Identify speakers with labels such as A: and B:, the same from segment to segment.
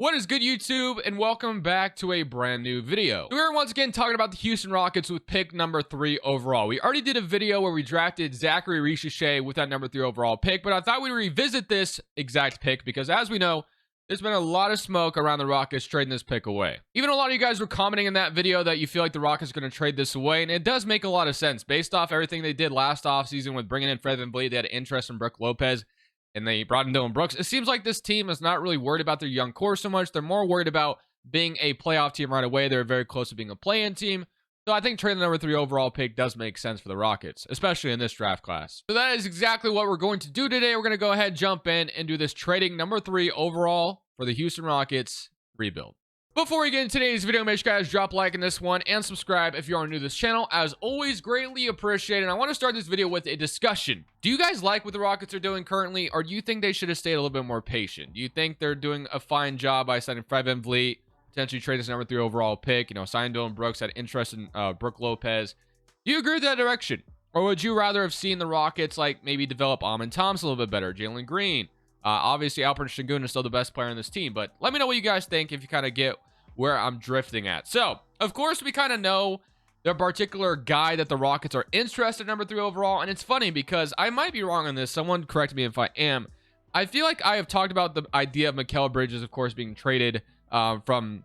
A: What is good, YouTube, and welcome back to a brand new video. We're once again talking about the Houston Rockets with pick number 3 overall. We already did a video where we drafted Zachary Richeche with that number 3 overall pick, but I thought we'd revisit this exact pick because, as we know, there's been a lot of smoke around the Rockets trading this pick away. Even a lot of you guys were commenting in that video that you feel like the Rockets are going to trade this away, and it does make a lot of sense based off everything they did last offseason with bringing in Fred VanVleet. They had interest in Brook Lopez, and they brought in Dylan Brooks. It seems like this team is not really worried about their young core so much. They're more worried about being a playoff team right away. They're very close to being a play-in team. So I think trading the number 3 overall pick does make sense for the Rockets, especially in this draft class. So that is exactly what we're going to do today. We're going to go ahead, jump in, and do this trading number 3 overall for the Houston Rockets rebuild. Before we get into today's video, make sure you guys drop a like in this one and subscribe if you are new to this channel. As always, greatly appreciated. I want to start this video with a discussion. Do you guys like what the Rockets are doing currently, or do you think they should have stayed a little bit more patient? Do you think they're doing a fine job by signing Fred VanVleet, potentially trade this number 3 overall pick, signing Dylan Brooks, had interest in Brook Lopez? Do you agree with that direction? Or would you rather have seen the Rockets maybe develop Amin Thompson a little bit better, Jalen Green? Obviously, Alperen Sengun is still the best player in this team, but let me know what you guys think if you kind of get where I'm drifting at. So, of course, we kind of know the particular guy that the Rockets are interested in number 3 overall, and it's funny because I might be wrong on this. Someone correct me if I am. I feel like I have talked about the idea of Mikal Bridges, of course, being traded from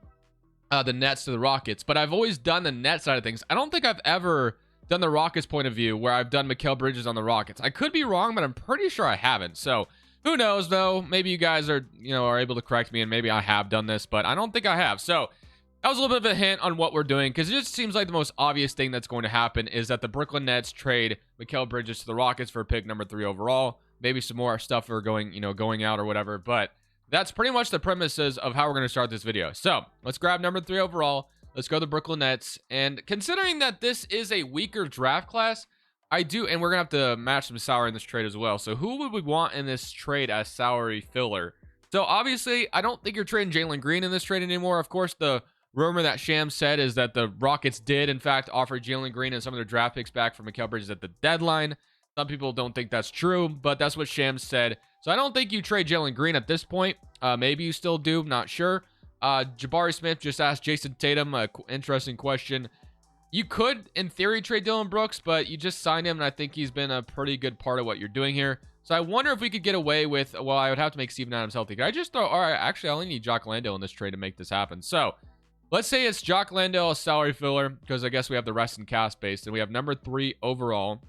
A: the Nets to the Rockets, but I've always done the net side of things. I don't think I've ever done the Rockets point of view where I've done Mikal Bridges on the Rockets. I could be wrong, but I'm pretty sure I haven't. So, who knows, though? Maybe you guys are able to correct me, and maybe I have done this, but I don't think I have. So that was a little bit of a hint on what we're doing, because it just seems like the most obvious thing that's going to happen is that the Brooklyn Nets trade Mikal Bridges to the Rockets for pick number 3 overall. Maybe some more stuff are going out or whatever, but that's pretty much the premises of how we're going to start this video. So let's grab number 3 overall. Let's go to the Brooklyn Nets, and considering that this is a weaker draft class, and we're going to have to match some salary in this trade as well. So who would we want in this trade as salary filler? So obviously, I don't think you're trading Jalen Green in this trade anymore. Of course, the rumor that Shams said is that the Rockets did, in fact, offer Jalen Green and some of their draft picks back for Mikal Bridges at the deadline. Some people don't think that's true, but that's what Shams said. So I don't think you trade Jalen Green at this point. Maybe you still do, not sure. Jabari Smith just asked Jason Tatum an interesting question. You could, in theory, trade Dylan Brooks, but you just signed him, and I think he's been a pretty good part of what you're doing here. So I wonder if we could get away with, well, I would have to make Steven Adams healthy. Could I just throw, all right, actually, I only need Jock Landale in this trade to make this happen. So let's say it's Jock Landale, a salary filler, because I guess we have the rest in cap space, and we have number 3 overall.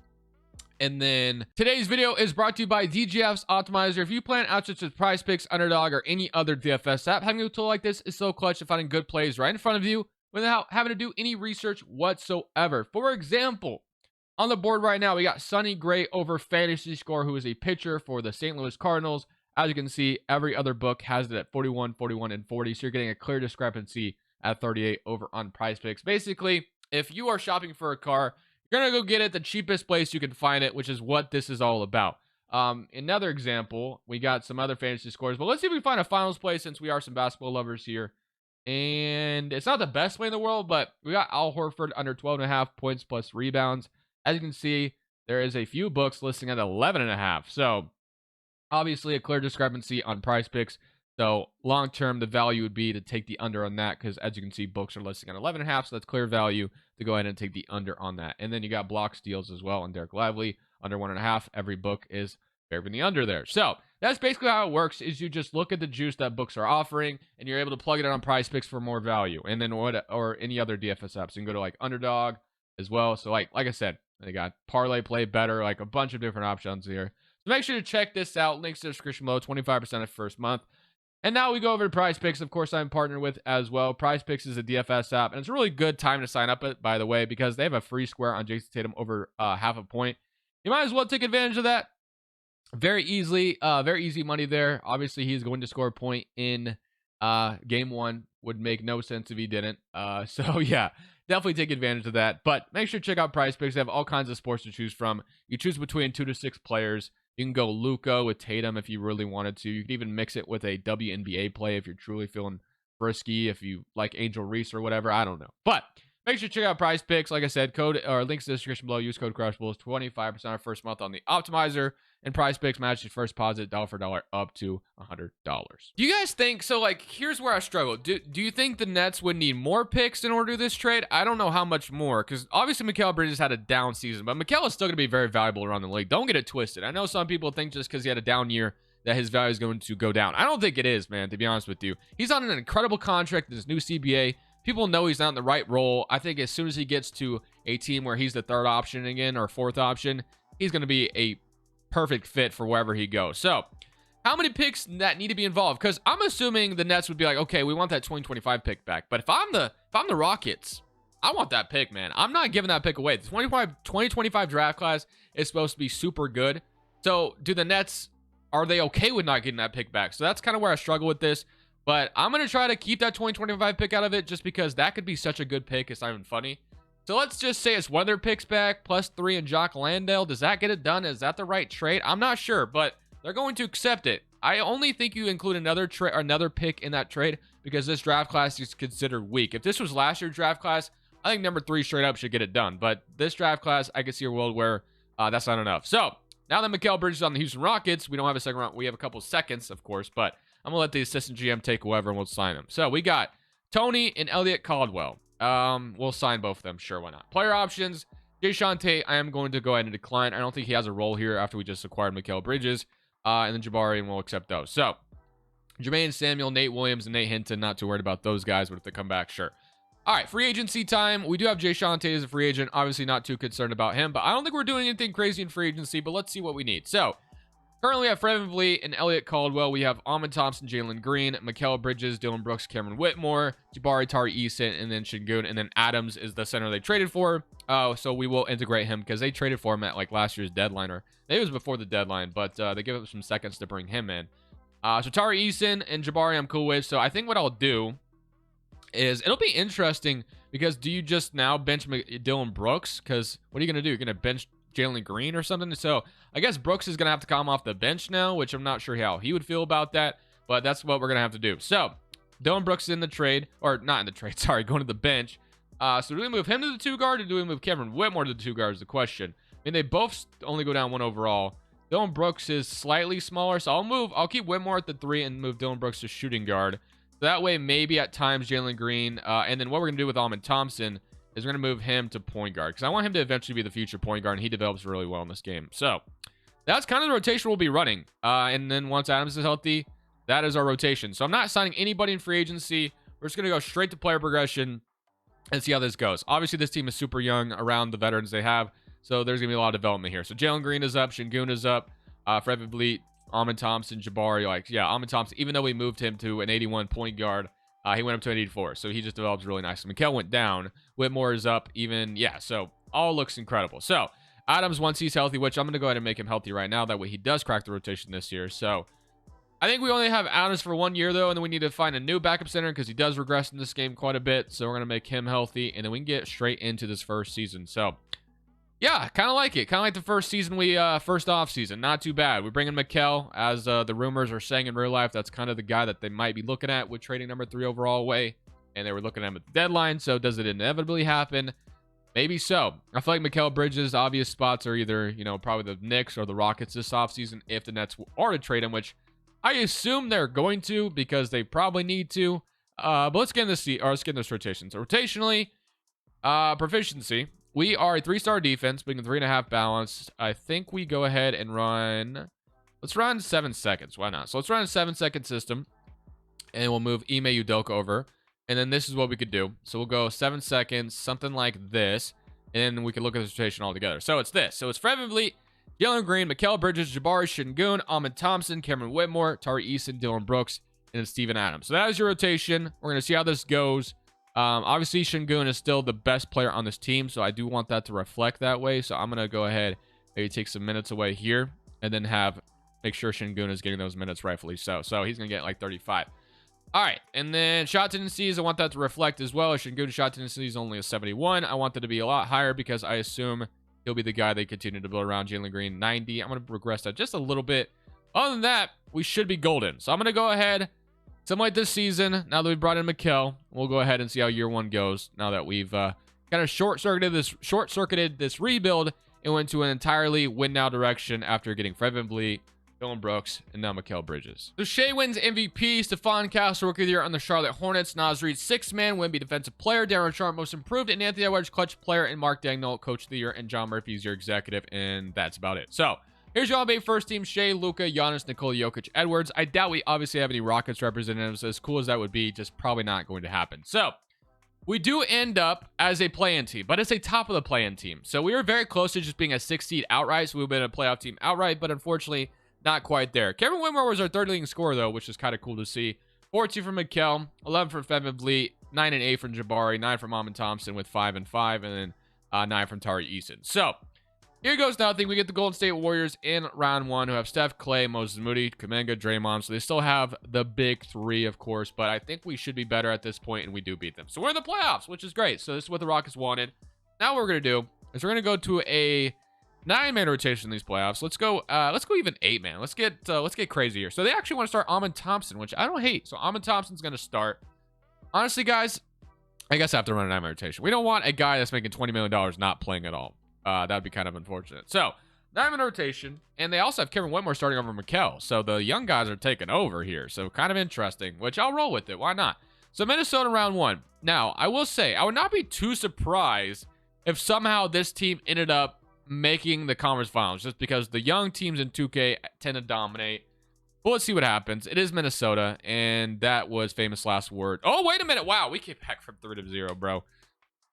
A: And then today's video is brought to you by DGF's Optimizer. If you plan out such as Prize Picks, Underdog, or any other DFS app, having a tool like this is so clutch at finding good plays right in front of you without having to do any research whatsoever. For example, on the board right now, we got Sonny Gray over Fantasy Score, who is a pitcher for the St. Louis Cardinals. As you can see, every other book has it at 41, 41, and 40, so you're getting a clear discrepancy at 38 over on Prize Picks. Basically, if you are shopping for a car, you're going to go get it the cheapest place you can find it, which is what this is all about. Another example, we got some other fantasy scores, but let's see if we can find a finals play since we are some basketball lovers here. And it's not the best play in the world, but we got Al Horford under 12.5 points plus rebounds. As you can see, there is a few books listing at 11.5. So obviously a clear discrepancy on Prize Picks. So long term, the value would be to take the under on that, because as you can see, books are listing at 11.5. So that's clear value to go ahead and take the under on that. And then you got block steals as well on Derek Lively under 1.5. Every book is favoring the under there. So that's basically how it works, is you just look at the juice that books are offering, and you're able to plug it in on Prize Picks for more value. And then or any other DFS apps. You can go to Underdog as well. So like I said, they got Parlay Play Better, a bunch of different options here. So make sure to check this out. Links to the description below, 25% of first month. And now we go over to Prize Picks. Of course, I'm partnered with as well. Prize Picks is a DFS app, and it's a really good time to sign up, by the way, because they have a free square on Jason Tatum over half a point. You might as well take advantage of that. Very easy money there. Obviously, he's going to score a point in game 1. Would make no sense if he didn't. So yeah, definitely take advantage of that. But make sure to check out Prize Picks. They have all kinds of sports to choose from. You choose between 2 to 6 players. You can go Luka with Tatum if you really wanted to. You can even mix it with a WNBA play if you're truly feeling frisky, if you like Angel Reese or whatever. I don't know. But make sure to check out Prize Picks. Like I said, code or links in the description below. Use code Crushables, 25% off first month on the Optimizer. and price picks match your first deposit dollar for dollar up to $100. Do you guys think, so like, here's where I struggle. Do you think the Nets would need more picks in order to do this trade? I don't know how much more, because obviously Mikal Bridges had a down season, but Mikal is still going to be very valuable around the league. Don't get it twisted. I know some people think just because he had a down year that his value is going to go down. I don't think it is, man, to be honest with you. He's on an incredible contract in his new CBA. People know he's not in the right role. I think as soon as he gets to a team where he's the third option again or fourth option, he's going to be a perfect fit for wherever he goes. So how many picks that need to be involved? Because I'm assuming the Nets would be like, okay, we want that 2025 pick back. But if I'm the Rockets, I want that pick, man. I'm not giving that pick away. The 2025 draft class is supposed to be super good. So do the Nets, are they okay with not getting that pick back? So that's kind of where I struggle with this. But I'm going to try to keep that 2025 pick out of it just because that could be such a good pick. It's not even funny. So let's just say it's one of their picks back, +3 and Jock Landale. Does that get it done? Is that the right trade? I'm not sure, but they're going to accept it. I only think you include another pick in that trade because this draft class is considered weak. If this was last year's draft class, I think number 3 straight up should get it done. But this draft class, I can see a world where that's not enough. So now that Mikal Bridges is on the Houston Rockets, we don't have a second round. We have a couple seconds, of course, but I'm going to let the assistant GM take whoever and we'll sign them. So we got Tony and Elliot Caldwell. We'll sign both of them. Sure, why not? Player options. Jae'Sean Tate, I am going to go ahead and decline. I don't think he has a role here after we just acquired Mikal Bridges. And then Jabari, and we'll accept those. So Jermaine Samuel, Nate Williams, and Nate Hinton. Not too worried about those guys, but if they come back, sure. All right, free agency time. We do have Jae'Sean Tate as a free agent. Obviously not too concerned about him, but I don't think we're doing anything crazy in free agency, but let's see what we need. So currently we have Fred VanVleet and Elliot Caldwell. We have Amen Thompson, Jalen Green, Mikal Bridges, Dylan Brooks, Cameron Whitmore, Jabari, Tari Eason, and then Şengün, and then Adams is the center they traded for. So we will integrate him because they traded for him at like last year's deadline, or maybe it was before the deadline, but they give up some seconds to bring him in. So Tari Eason and Jabari I'm cool with. So I think what I'll do is it'll be interesting because do you just now bench Dylan Brooks? Because what are you going to do? You're going to bench Jalen Green or something? So I guess Brooks is going to have to come off the bench now, which I'm not sure how he would feel about that, but that's what we're going to have to do. So Dylan Brooks is in the trade, or not in the trade, sorry, going to the bench. So do we move him to the 2 guard or do we move Cameron Whitmore to the 2 guard is the question. I mean, they both only go down 1 overall. Dylan Brooks is slightly smaller, so I'll keep Whitmore at the 3 and move Dylan Brooks to shooting guard. So that way, maybe at times Jalen Green, and then what we're going to do with Amen Thompson is we're going to move him to point guard because I want him to eventually be the future point guard, and he develops really well in this game. So that's kind of the rotation we'll be running. And then once Adams is healthy, that is our rotation. So I'm not signing anybody in free agency. We're just going to go straight to player progression and see how this goes. Obviously, this team is super young around the veterans they have, so there's going to be a lot of development here. So Jalen Green is up, Şengün is up, Fred VanVleet, Amen Thompson, Jabari, Amen Thompson, even though we moved him to an 81 point guard, he went up to an 84, so he just develops really nice. Mikal went down, Whitmore is up, so all looks incredible. So Adams, once he's healthy, which I'm going to go ahead and make him healthy right now, that way he does crack the rotation this year. So I think we only have Adams for 1 year, though, and then we need to find a new backup center because he does regress in this game quite a bit, so we're going to make him healthy, and then we can get straight into this first season. So yeah, kind of like it. Kind of like the first season first off season. Not too bad. We bring in Mikal, as the rumors are saying in real life. That's kind of the guy that they might be looking at with trading number 3 overall away. And they were looking at him at the deadline. So does it inevitably happen? Maybe so. I feel like Mikal Bridges' obvious spots are either, probably the Knicks or the Rockets this offseason if the Nets are to trade him, which I assume they're going to because they probably need to. But let's get in this rotation. So rotationally, proficiency. We are a 3-star defense, being a 3.5 balanced. I think we go ahead and let's run 7 seconds. Why not? So let's run a 7-second system, and we'll move Ime Udoka over. And then this is what we could do. So we'll go 7 seconds, something like this, and then we can look at this rotation all together. So it's this. So it's Fred VanVleet, Jalen Green, Mikal Bridges, Jabari, Şengün, Amen Thompson, Cameron Whitmore, Tari Eason, Dylan Brooks, and then Steven Adams. So that is your rotation. We're going to see how this goes. Obviously, Şengün is still the best player on this team, so I do want that to reflect that way. So I'm going to go ahead, maybe take some minutes away here, and then make sure Şengün is getting those minutes rightfully so. So he's going to get like 35. All right, and then shot tendencies, I want that to reflect as well. Şengün's shot tendency is only a 71. I want that to be a lot higher because I assume he'll be the guy they continue to build around. Jalen Green, 90. I'm going to regress that just a little bit. Other than that, we should be golden. So I'm going to go ahead, something like this season, now that we've brought in Mikal, we'll go ahead and see how year 1 goes now that we've kind of short-circuited this rebuild It went to an entirely win now direction after getting Fred VanVleet, Dylan Brooks, and now Mikal Bridges. So Shea wins MVP, Stephon Castle Rookie of the Year on the Charlotte Hornets, Naz Reid sixth-man Wemby Defensive Player, Darren Sharp Most Improved, and Anthony Edwards Clutch Player, and Mark Dagnall Coach of the Year, and John Murphy's your executive, and that's about it. So here's your all-NBA first team: Shea, Luka, Giannis, Nikola Jokic, Edwards. I doubt we obviously have any Rockets representatives. As cool as that would be, just probably not going to happen. So we do end up as a play-in team, but it's a top of the play-in team. So we were very close to just being a 6 seed outright. So we've been a playoff team outright, but unfortunately not quite there. Kevin Whitmore was our third leading scorer, though, which is kind of cool to see. 14 from Mikal, 11 from Fred VanVleet, 9 and 8 from Jabari, 9 from Amon Thompson with 5 and 5, and then 9 from Tari Eason. So here goes nothing. We get the Golden State Warriors in round 1, who have Steph, Clay, Moses Moody, Kuminga, Draymond. So they still have the big 3, of course, but I think we should be better at this point, and we do beat them. So we're in the playoffs, which is great. So this is what the Rockets wanted. Now what we're going to do is we're going to go to a 9-man rotation in these playoffs. Let's go even 8-man. Let's get crazy here. So they actually want to start Amon Thompson, which I don't hate. So Amon Thompson's going to start. Honestly, guys, I guess I have to run a 9-man rotation. We don't want a guy that's making $20 million not playing at all. That'd be kind of unfortunate. So 9-man rotation, and they also have Kevin Whitmore starting over Mikal. So the young guys are taking over here. So kind of interesting, which I'll roll with it. Why not? So Minnesota round 1. Now, I will say, I would not be too surprised if somehow this team ended up making the conference finals, just because the young teams in 2K tend to dominate. But let's see what happens. It is Minnesota, and that was famous last word. Oh, wait a minute. Wow, we came back from 3-0, bro.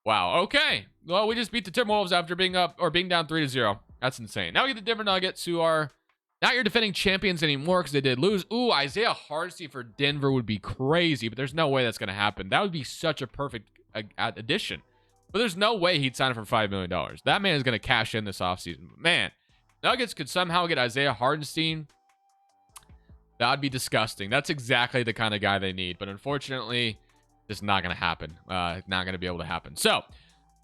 A: Wow, okay. Well, we just beat the Timberwolves after being down 3-0. That's insane. Now we get the Denver Nuggets, who are not your defending champions anymore because they did lose. Ooh, Isaiah Hardenstein for Denver would be crazy, but there's no way that's going to happen. That would be such a perfect addition. But there's no way he'd sign it for $5 million. That man is going to cash in this offseason. But man, Nuggets could somehow get Isaiah Hardenstein. That would be disgusting. That's exactly the kind of guy they need. But unfortunately, it's not going to happen. Not going to be able to happen. So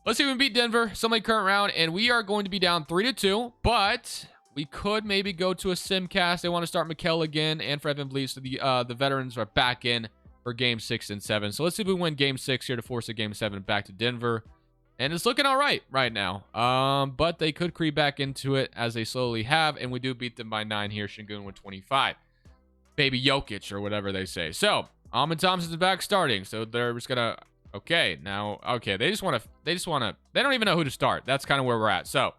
A: let's see if we beat Denver. Somebody current round. And we are going to be down 3-2. But we could maybe go to a simcast. They want to start Mikal again and Fred VanVleet. So the veterans are back in for game 6 and 7. So let's see if we win game 6 here to force a game 7 back to Denver. And it's looking all right now. But they could creep back into it as they slowly have. And we do beat them by 9 here. Şengün with 25. Baby Jokic or whatever they say. So Amon Thompson's back starting. So they're just going to. Okay. Now. Okay. They don't even know who to start. That's kind of where we're at. So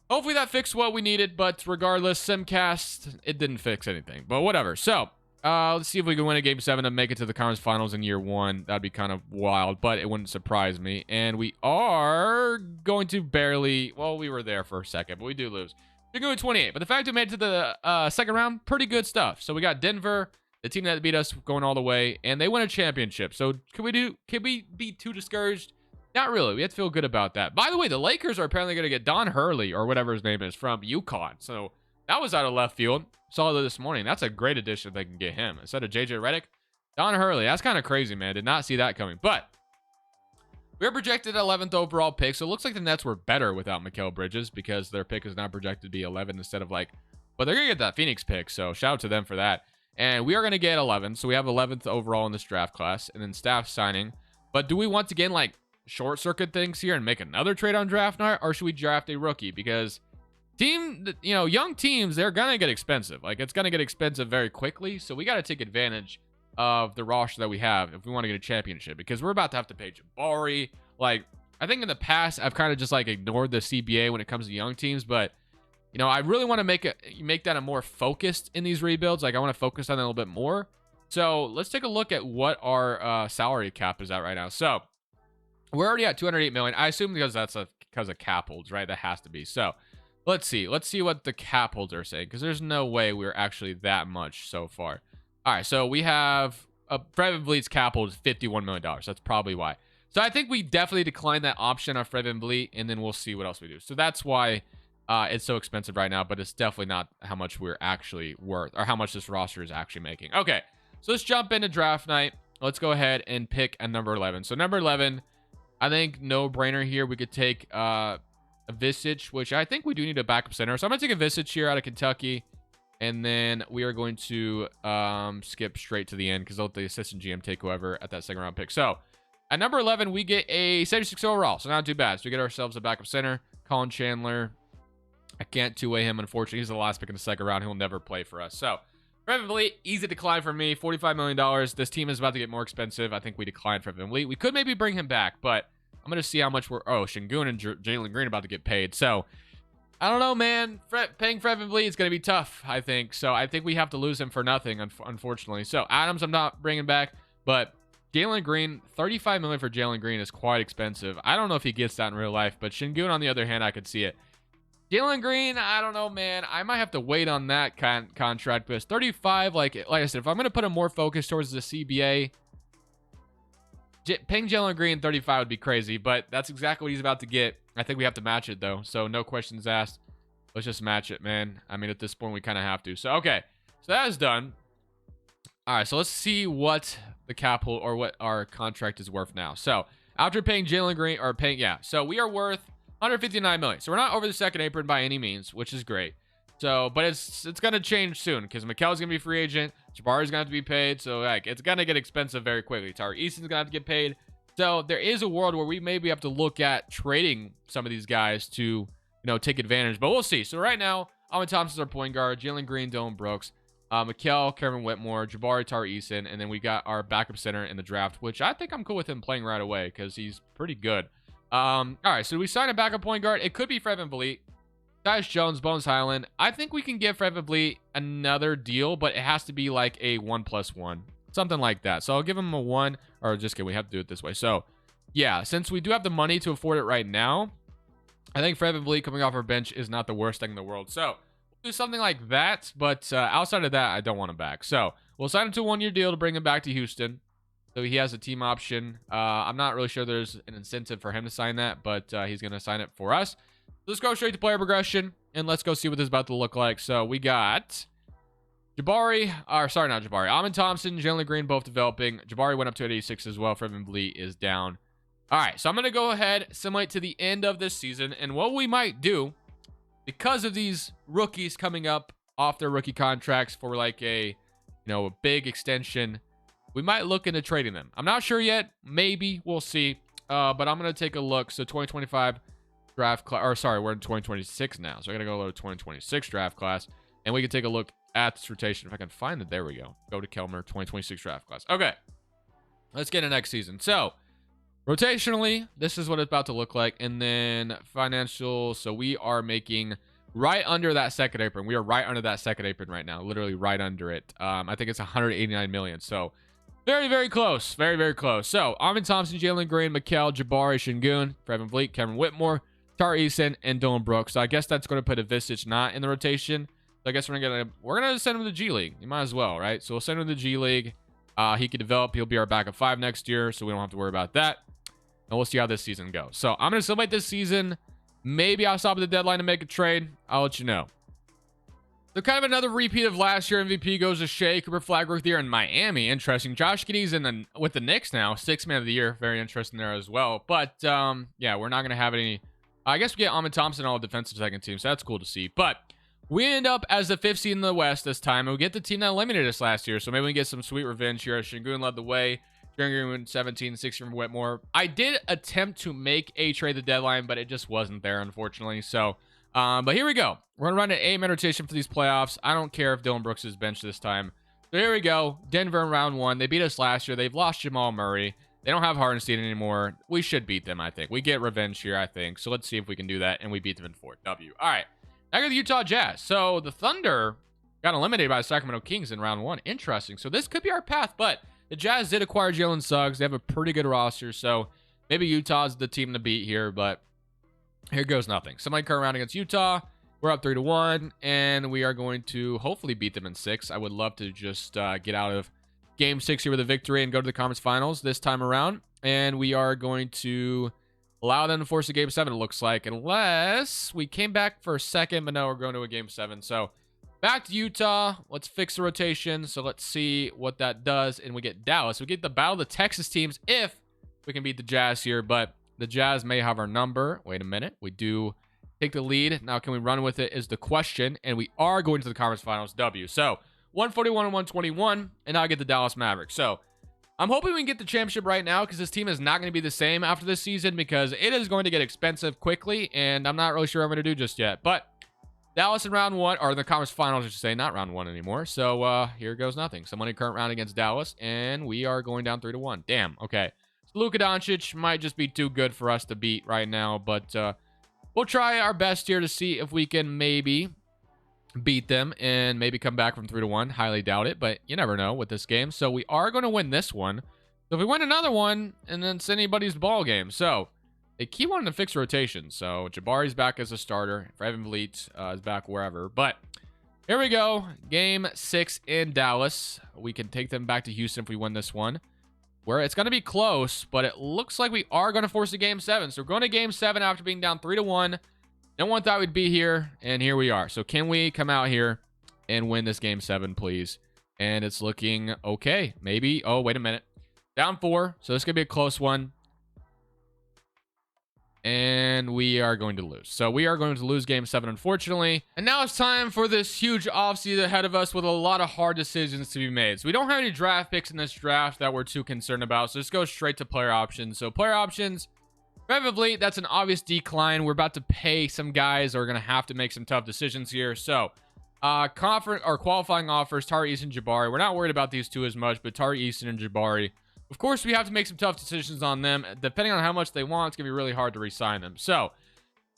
A: hopefully that fixed what we needed. But regardless, simcast, it didn't fix anything. But whatever. So let's see if we can win a game 7 and make it to the conference finals in year 1. That'd be kind of wild, but it wouldn't surprise me. And we are going to barely, well, we were there for a second, but we do lose. We're going to 28, but the fact we made it to the second round, pretty good stuff. So we got Denver, the team that beat us, going all the way, and they win a championship. So can we be too discouraged? Not really. We have to feel good about that. By the way, the Lakers are apparently going to get Don Hurley or whatever his name is from UConn. So that was out of left field. Saw that this morning. That's a great addition if they can get him. Instead of JJ Redick, Don Hurley. That's kind of crazy, man. Did not see that coming. But we were projected 11th overall pick. So it looks like the Nets were better without Mikal Bridges because their pick is now projected to be 11 instead of but they're going to get that Phoenix pick. So shout out to them for that. And we are going to get 11. So we have 11th overall in this draft class and then staff signing. But do we once again short circuit things here and make another trade on draft night, or should we draft a rookie? Because young teams, they're gonna get expensive. It's gonna get expensive very quickly. So we got to take advantage of the roster that we have if we want to get a championship, because we're about to have to pay Jabari. I think in the past I've kind of just ignored the CBA when it comes to young teams, but I really want to make that a more focused in these rebuilds. I want to focus on it a little bit more. So let's take a look at what our salary cap is at right now. So we're already at $208 million. I assume because that's because of cap holds, right? That has to be. So let's see what the cap holds are saying, because there's no way we're actually that much so far. All right, so we have Fred VanVleet's cap hold is $51 million. That's probably why. So I think we definitely decline that option on Fred VanVleet, and then we'll see what else we do. So that's why it's so expensive right now, but it's definitely not how much we're actually worth or how much this roster is actually making. Okay, so let's jump into draft night. Let's go ahead and pick a number 11. So number 11, I think no brainer here. We could take a Visage, which I think we do need a backup center. So I'm going to take a Visage here out of Kentucky. And then we are going to skip straight to the end because I'll let the assistant GM take whoever at that second round pick. So at number 11, we get a 76 overall. So not too bad. So we get ourselves a backup center. Colin Chandler. I can't two-way him, unfortunately. He's the last pick in the second round. He'll never play for us. So, Fred VanVleet, easy decline for me. $45 million. This team is about to get more expensive. I think we declined Fred VanVleet. We could maybe bring him back, but I'm going to see how much we're... Oh, Şengün and Jalen Green about to get paid. So, I don't know, man. Paying Fred VanVleet is going to be tough, I think. So, I think we have to lose him for nothing, unfortunately. So, Adams, I'm not bringing back, but Jalen Green, $35 million for Jalen Green is quite expensive. I don't know if he gets that in real life, but Şengün, on the other hand, I could see it. Jalen Green, I don't know, man. I might have to wait on that contract because 35, like I said, if I'm going to put a more focus towards the CBA, paying Jalen Green 35 would be crazy, but that's exactly what he's about to get. I think we have to match it, though, so no questions asked. Let's just match it, man. I mean, at this point, we kind of have to. So, okay, so that is done. All right, so let's see what the cap hold or what our contract is worth now. So, after paying Jalen Green, or paying, yeah, so we are worth $159 million. So we're not over the second apron by any means, which is great. So, but it's gonna change soon because Mikal's gonna be free agent. Jabari's gonna have to be paid. So like it's gonna get expensive very quickly. Tari Easton's gonna have to get paid. So there is a world where we maybe have to look at trading some of these guys to, you know, take advantage. But we'll see. So right now, Amin Thompson's our point guard. Jalen Green, Dillon Brooks, Mikal, Kevin Whitmore, Jabari, Tari Easton, and then we got our backup center in the draft, which I think I'm cool with him playing right away because he's pretty good. All right, so we sign a backup point guard. It could be Fred VanVleet, Tyus Jones, Bones Highland. I think we can give Fred VanVleet another deal, but it has to be like a 1+1, something like that. So I'll give him a 1, or just kidding, we have to do it this way. So yeah, since we do have the money to afford it right now, I think Fred VanVleet coming off our bench is not the worst thing in the world. So we'll do something like that, but outside of that, I don't want him back. So we'll sign him to a 1-year deal to bring him back to Houston. So he has a team option. I'm not really sure there's an incentive for him to sign that, but he's going to sign it for us. Let's go straight to player progression, and let's go see what this is about to look like. So we got Jabari, or sorry, not Jabari. Amin Thompson, Jalen Green, both developing. Jabari went up to 86 as well. Fred VanVleet is down. All right, so I'm going to go ahead, simulate to the end of this season, and what we might do, because of these rookies coming up off their rookie contracts for like a big extension, we might look into trading them. I'm not sure yet. Maybe. We'll see. But I'm going to take a look. So 2025 draft class. Or sorry, we're in 2026 now. So I got to go to 2026 draft class. And we can take a look at this rotation. If I can find it. There we go. Go to Kelmer 2026 draft class. Okay. Let's get into next season. So rotationally, this is what it's about to look like. And then financial. So we are making right under that second apron. We are right under that second apron right now. Literally right under it. I think it's 189 million. So very, very close. Very, very close. So, Amin Thompson, Jalen Green, Mikal, Jabari, Şengün, Fred VanVleet, Kevin Whitmore, Tari Easton, and Dillon Brooks. So, I guess that's going to put a Visage not in the rotation. So, I guess we're gonna send him to the G League. You might as well, right? So, we'll send him to the G League. He can develop. He'll be our backup 5 next year, so we don't have to worry about that. And we'll see how this season goes. So, I'm going to simulate this season. Maybe I'll stop at the deadline to make a trade. I'll let you know. So kind of another repeat of last year. MVP goes to Shea. Cooper Flag Rookie there in Miami. Interesting. Josh Giddey's with the Knicks now. 6th man of the year. Very interesting there as well. But yeah, we're not going to have any. I guess we get Amin Thompson on the defensive second team. So that's cool to see. But we end up as the 5th seed in the West this time. And we get the team that eliminated us last year. So maybe we get some sweet revenge here. Şengün led the way. Şengün 17, 16 from Whitmore. I did attempt to make a trade the deadline, but it just wasn't there, unfortunately. So but here we go. We're going to run an 8-man rotation for these playoffs. I don't care if Dillon Brooks is benched this time. So here we go. Denver in round 1. They beat us last year. They've lost Jamal Murray. They don't have Hardenstein anymore. We should beat them, I think. We get revenge here, I think. So let's see if we can do that. And we beat them in 4W. All right. Now go to the Utah Jazz. So the Thunder got eliminated by the Sacramento Kings in round 1. Interesting. So this could be our path. But the Jazz did acquire Jalen Suggs. They have a pretty good roster. So maybe Utah's the team to beat here. But here goes nothing. Somebody current round against Utah. We're up 3-1, and we are going to hopefully beat them in 6. I would love to just get out of Game 6 here with a victory and go to the conference finals this time around. And we are going to allow them to force a Game 7, it looks like, unless we came back for a second, but no, we're going to a Game 7. So back to Utah. Let's fix the rotation. So let's see what that does. And we get Dallas. We get the battle of the Texas teams if we can beat the Jazz here, but the Jazz may have our number. Wait a minute. We do take the lead. Now, can we run with it is the question. And we are going to the conference finals W. So 141 and 121. And now I get the Dallas Mavericks. So I'm hoping we can get the championship right now because this team is not going to be the same after this season because it is going to get expensive quickly, and I'm not really sure what I'm going to do just yet. But Dallas in round 1, or the conference finals, I should say, not round 1 anymore. So here goes nothing. Someone in current round against Dallas, and we are going down 3-1. Damn, okay. So Luka Doncic might just be too good for us to beat right now, but we'll try our best here to see if we can maybe beat them and maybe come back from 3-1. Highly doubt it, but you never know with this game. So we are going to win this one. So if we win another one, and then it's anybody's ball game. So they keep wanting to fix rotation. So Jabari's back as a starter. Evan Vliet is back wherever. But here we go. Game 6 in Dallas. We can take them back to Houston if we win this one. Where it's going to be close, but it looks like we are going to force a game 7. So we're going to game 7 after being down 3-1. No one thought we'd be here, and here we are. So can we come out here and win this game 7, please? And it's looking okay. Maybe. Oh, wait a minute. Down 4. So this could be a close one. And we are going to lose. So we are going to lose game 7, unfortunately. And now it's time for this huge offseason ahead of us with a lot of hard decisions to be made. So we don't have any draft picks in this draft that we're too concerned about. So let's go straight to player options. So player options, preferably, that's an obvious decline. We're about to pay some guys that are going to have to make some tough decisions here. So conference or qualifying offers, Tari Eason, Jabari. We're not worried about these two as much, but Tari Eason and Jabari. Of course, we have to make some tough decisions on them. Depending on how much they want, it's going to be really hard to re-sign them. So,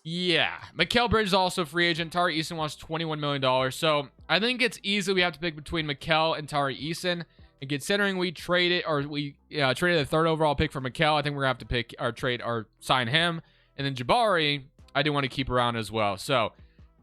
A: yeah. Mikal Bridges is also a free agent. Tari Eason wants $21 million. So, I think it's easy. We have to pick between Mikal and Tari Eason. And considering we traded, or we traded the 3rd overall pick for Mikal, I think we're going to have to pick or trade or sign him. And then Jabari, I do want to keep around as well. So,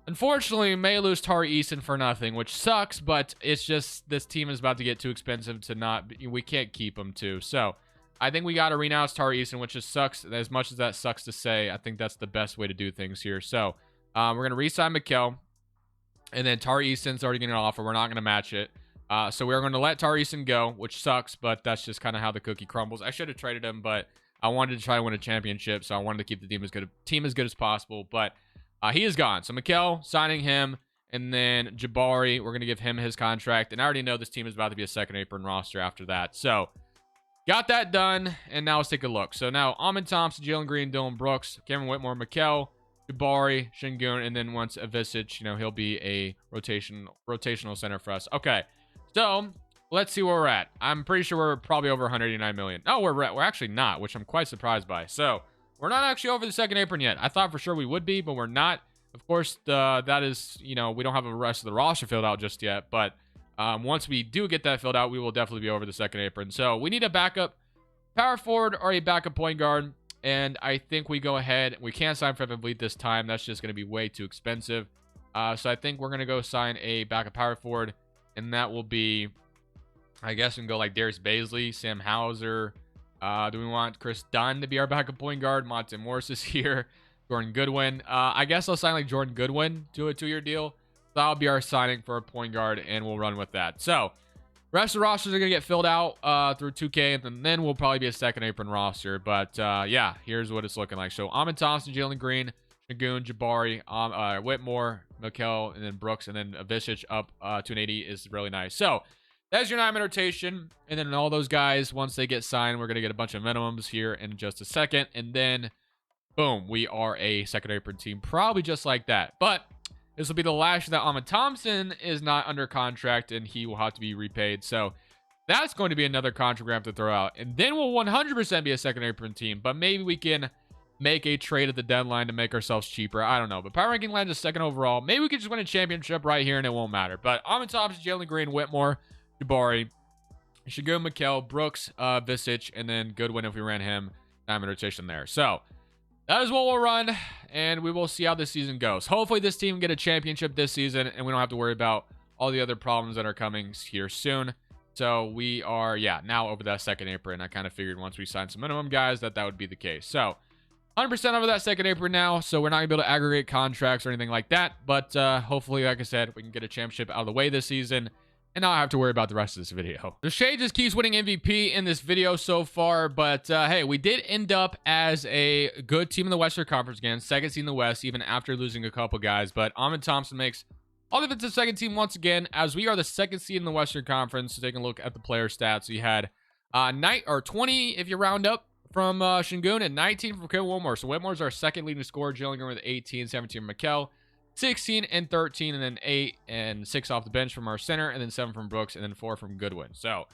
A: unfortunately, we may lose Tari Eason for nothing, which sucks, but it's just this team is about to get too expensive to not... We can't keep them too. So, I think we got to renounce Tari Eason, which just sucks. As much as that sucks to say, I think that's the best way to do things here. So, we're going to re-sign Mikal, and then Tari Eason's already getting an offer. We're not going to match it. So, we're going to let Tari Eason go, which sucks, but that's just kind of how the cookie crumbles. I should have traded him, but I wanted to try to win a championship, so I wanted to keep the team as good as possible, but... he is gone. So Mikal, signing him, and then Jabari, we're going to give him his contract. And I already know this team is about to be a second apron roster after that. So got that done, and now let's take a look. So now Amin Thompson, Jalen Green, Dylan Brooks, Cameron Whitmore, Mikal, Jabari, Şengün, and then once Avicic, he'll be a rotational center for us. Okay, so let's see where we're at. I'm pretty sure we're probably over 189 million. Oh, we're actually not, which I'm quite surprised by. So we're not actually over the second apron yet. I thought for sure we would be, but we're not. Of course, that is, we don't have the rest of the roster filled out just yet. But once we do get that filled out, we will definitely be over the second apron. So we need a backup power forward or a backup point guard. And I think we go ahead. We can't sign for Evan Vliet this time. That's just going to be way too expensive. So I think we're going to go sign a backup power forward. And that will be, I guess we can go like Darius Baisley, Sam Hauser. Do we want Chris Dunn to be our backup point guard? Monte Morris is here. Jordan Goodwin. I guess I'll sign like Jordan Goodwin to a 2-year deal. That'll be our signing for a point guard, and we'll run with that. So, rest of the rosters are going to get filled out through 2K, and then we'll probably be a second apron roster. But, yeah, here's what it's looking like. So, Amin Thompson, Jalen Green, Şengün, Jabari, Whitmore, Mikal, and then Brooks, and then Avicic up to an 80 is really nice. So, that's your 9-man rotation. And then all those guys, once they get signed, we're going to get a bunch of minimums here in just a second. And then, boom, we are a second apron team. Probably just like that. But this will be the last year that Amin Thompson is not under contract, and he will have to be repaid. So that's going to be another contract we have to throw out. And then we'll 100% be a second apron team. But maybe we can make a trade at the deadline to make ourselves cheaper. I don't know. But power ranking lands a second overall. Maybe we could just win a championship right here, and it won't matter. But Amin Thompson, Jalen Green, Whitmore, Jabari, Şengün, Mikal, Brooks, Avicic, and then Goodwin if we ran him. 9-man rotation there. So that is what we'll run, and we will see how this season goes. Hopefully this team can get a championship this season, and we don't have to worry about all the other problems that are coming here soon. So we are, now over that second apron. I kind of figured once we sign some minimum guys that would be the case. So 100% over that second apron now, so we're not going to be able to aggregate contracts or anything like that. But hopefully, like I said, we can get a championship out of the way this season and not have to worry about the rest of this video. The Shade just keeps winning MVP in this video so far, but hey, we did end up as a good team in the Western Conference again, second seed in the West, even after losing a couple guys. But Amin Thompson makes all of it to the second team once again, as we are the second seed in the Western Conference. So taking a look at the player stats, we had Night or 20 if you round up from Shingun, and 19 from Kim Wilmore. So Wilmore's our second leading scorer. Gillinger with 18, 17 from Mikal, 16 and 13, and then 8 and 6 off the bench from our center, and then 7 from Brooks, and then 4 from Goodwin. So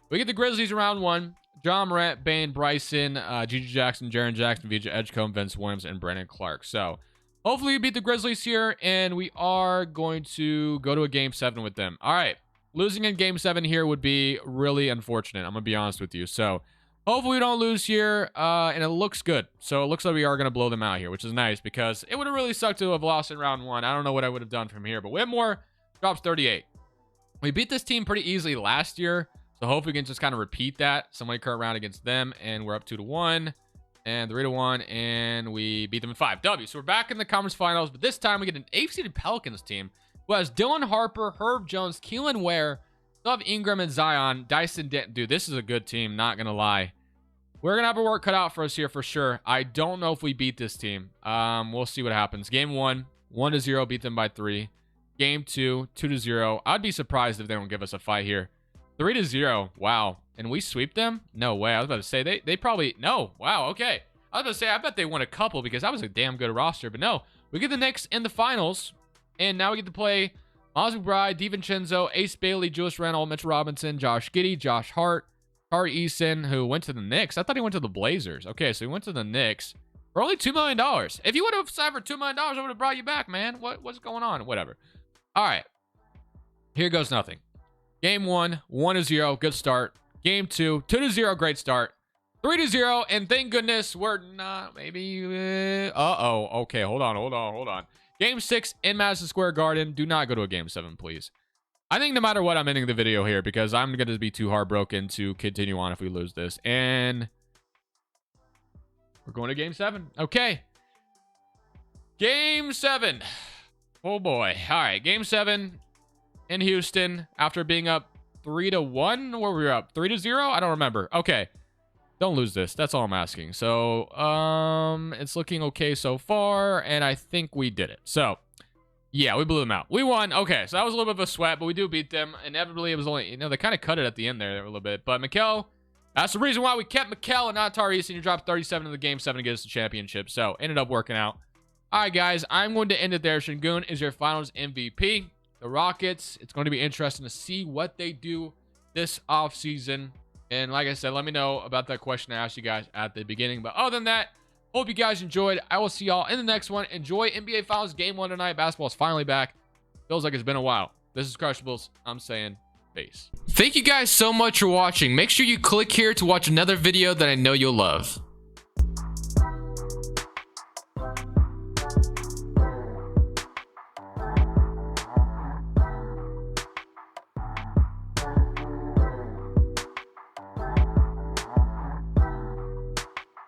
A: we get the Grizzlies around 1. John Morant, Bane, Bryson, Gigi Jackson, Jaren Jackson, Vijay Edgecombe, Vince Williams, and Brandon Clark. So hopefully we beat the Grizzlies here, and we are going to go to a game 7 with them. All right. Losing in game 7 here would be really unfortunate. I'm going to be honest with you. So hopefully we don't lose here, and it looks good. So it looks like we are going to blow them out here, which is nice because it would have really sucked to have lost in round 1. I don't know what I would have done from here, but Whitmore drops 38. We beat this team pretty easily last year, so hopefully we can just kind of repeat that. Somebody current round against them, and we're up 2-1 and 3-1, and we beat them in 5 W. So we're back in the conference finals, but this time we get an 8th-seeded Pelicans team who has Dylan Harper, Herb Jones, Keelan Ware, still have Ingram and Zion, Dyson Denton. Dude, this is a good team, not going to lie. We're going to have our work cut out for us here for sure. I don't know if we beat this team. We'll see what happens. Game 1, 1-0, beat them by 3. Game 2, 2-0. I'd be surprised if they don't give us a fight here. 3-0. Wow. And we sweep them? No way. I was about to say, they probably... No. Wow, okay. I was about to say, I bet they won a couple because that was a damn good roster. But no, we get the Knicks in the finals. And now we get to play Miles McBride, DiVincenzo, Ace Bailey, Julius Randle, Mitchell Robinson, Josh Giddey, Josh Hart, Tari Eason, who went to the Knicks. I thought he went to the Blazers. Okay, so he went to the Knicks for only $2 million. If you would have signed for $2 million, I would have brought you back, man. What's going on? Whatever. All right. Here goes nothing. Game 1, 1-0. Good start. Game 2, 2-0. Great start. 3-0. And thank goodness we're not maybe... Uh-oh. Okay, hold on. Game 6 in Madison Square Garden. Do not go to a Game 7, please. I think no matter what, I'm ending the video here because I'm going to be too heartbroken to continue on if we lose this. And we're going to Game 7. Okay. Game 7. Oh, boy. All right. Game 7 in Houston after being up 3-1. Where were we up? 3-0? I don't remember. Okay. Don't lose this. That's all I'm asking. So, it's looking okay so far, and I think we did it. So, yeah, we blew them out. We won. Okay, so that was a little bit of a sweat, but we do beat them. Inevitably, it was only, they kind of cut it at the end there a little bit. But Mikal, that's the reason why we kept Mikal and not Tari Eason. He dropped 37 in the Game 7 to get us the championship. So, ended up working out. All right, guys, I'm going to end it there. Shingun is your finals MVP. The Rockets, it's going to be interesting to see what they do this offseason. And like I said, let me know about that question I asked you guys at the beginning. But other than that, hope you guys enjoyed. I will see y'all in the next one. Enjoy NBA Finals Game 1 tonight. Basketball is finally back. Feels like it's been a while. This is Crushables. I'm saying peace. Thank you guys so much for watching. Make sure you click here to watch another video that I know you'll love.